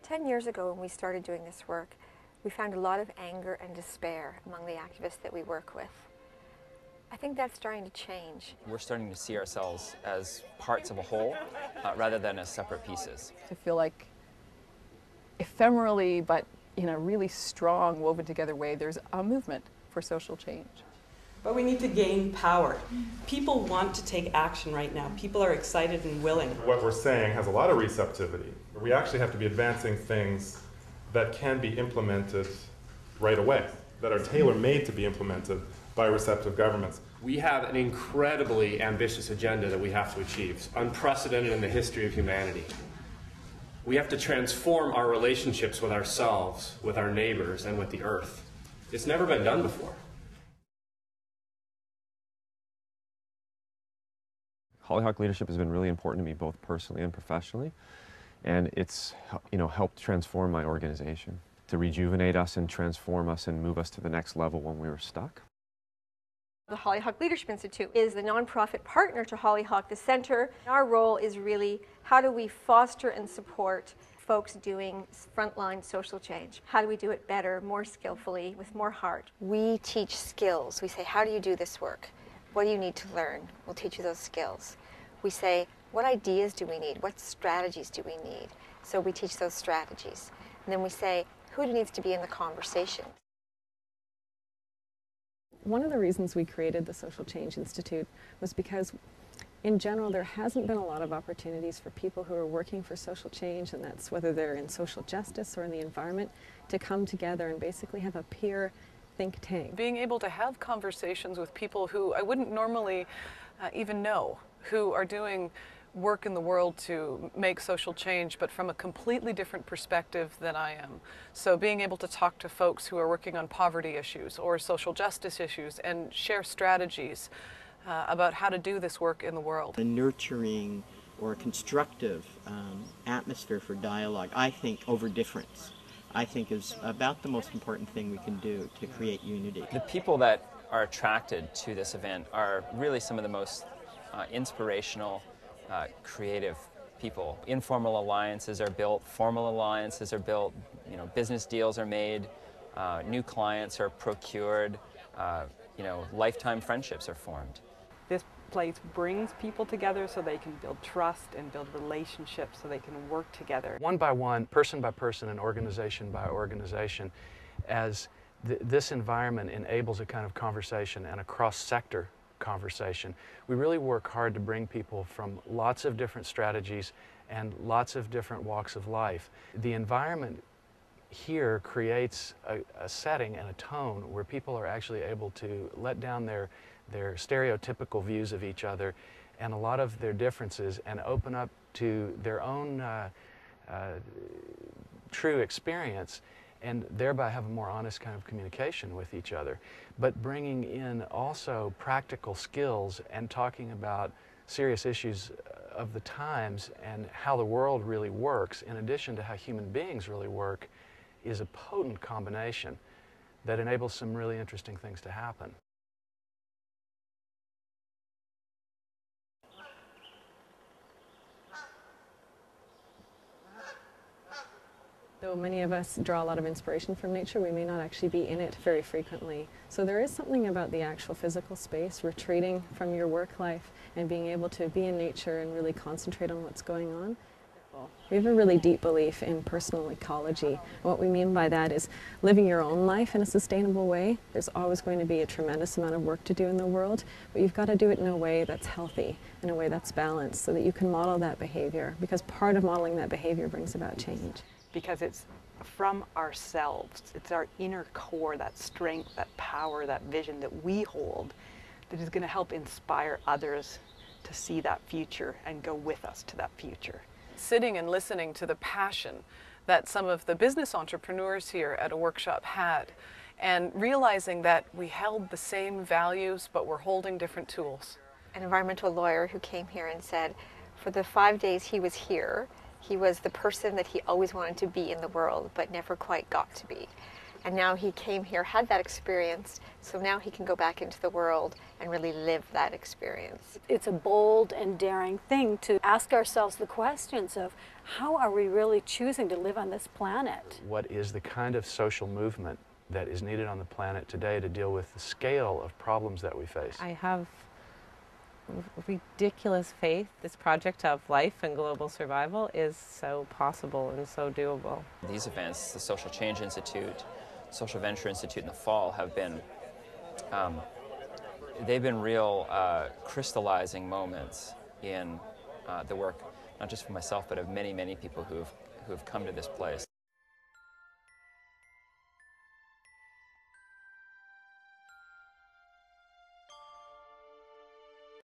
10 years ago when we started doing this work, we found a lot of anger and despair among the activists that we work with. I think that's starting to change. We're starting to see ourselves as parts of a whole rather than as separate pieces. To feel like ephemerally, but in a really strong, woven together way, there's a movement for social change. But we need to gain power. People want to take action right now. People are excited and willing. What we're saying has a lot of receptivity. We actually have to be advancing things that can be implemented right away, that are tailor-made to be implemented by receptive governments. We have an incredibly ambitious agenda that we have to achieve, unprecedented in the history of humanity. We have to transform our relationships with ourselves, with our neighbors, and with the earth. It's never been done before. Hollyhock leadership has been really important to me, both personally and professionally, and it's helped transform my organization, to rejuvenate us and transform us and move us to the next level when we were stuck. The Hollyhock Leadership Institute is the nonprofit partner to Hollyhock, the center. Our role is really how do we foster and support folks doing frontline social change? How do we do it better, more skillfully, with more heart? We teach skills. We say, how do you do this work? What do you need to learn? We'll teach you those skills. We say, what ideas do we need? What strategies do we need? So we teach those strategies. And then we say, who needs to be in the conversation? One of the reasons we created the Social Change Institute was because, in general, there hasn't been a lot of opportunities for people who are working for social change, and that's whether they're in social justice or in the environment, to come together and basically have a peer think tank. Being able to have conversations with people who I wouldn't normally even know, who are doing work in the world to make social change, but from a completely different perspective than I am. So being able to talk to folks who are working on poverty issues or social justice issues and share strategies about how to do this work in the world. A nurturing or constructive atmosphere for dialogue, I think, over difference, I think is about the most important thing we can do to create unity. The people that are attracted to this event are really some of the most inspirational, creative people. Informal alliances are built, formal alliances are built, business deals are made, new clients are procured, lifetime friendships are formed. This place brings people together so they can build trust and build relationships so they can work together. One by one, person by person, and organization by organization, as this environment enables a kind of conversation and a cross-sector conversation. We really work hard to bring people from lots of different strategies and lots of different walks of life. The environment here creates a setting and a tone where people are actually able to let down their stereotypical views of each other and a lot of their differences and open up to their own true experience, and thereby have a more honest kind of communication with each other. But bringing in also practical skills and talking about serious issues of the times and how the world really works, in addition to how human beings really work, is a potent combination that enables some really interesting things to happen. Though many of us draw a lot of inspiration from nature, we may not actually be in it very frequently. So there is something about the actual physical space, retreating from your work life and being able to be in nature and really concentrate on what's going on. We have a really deep belief in personal ecology. What we mean by that is living your own life in a sustainable way. There's always going to be a tremendous amount of work to do in the world, but you've got to do it in a way that's healthy, in a way that's balanced, so that you can model that behavior, because part of modeling that behavior brings about change. Because it's from ourselves, it's our inner core, that strength, that power, that vision that we hold, that is going to help inspire others to see that future and go with us to that future. Sitting and listening to the passion that some of the business entrepreneurs here at a workshop had, and realizing that we held the same values but we're holding different tools. An environmental lawyer who came here and said for the 5 days he was here, he was the person that he always wanted to be in the world but never quite got to be. And now he came here, had that experience, so now he can go back into the world and really live that experience. It's a bold and daring thing to ask ourselves the questions of how are we really choosing to live on this planet? What is the kind of social movement that is needed on the planet today to deal with the scale of problems that we face? I have ridiculous faith this project of life and global survival is so possible and so doable. These events, the Social Change Institute, Social Venture Institute in the fall, have been, they've been real crystallizing moments in the work, not just for myself, but of many, many people who have come to this place.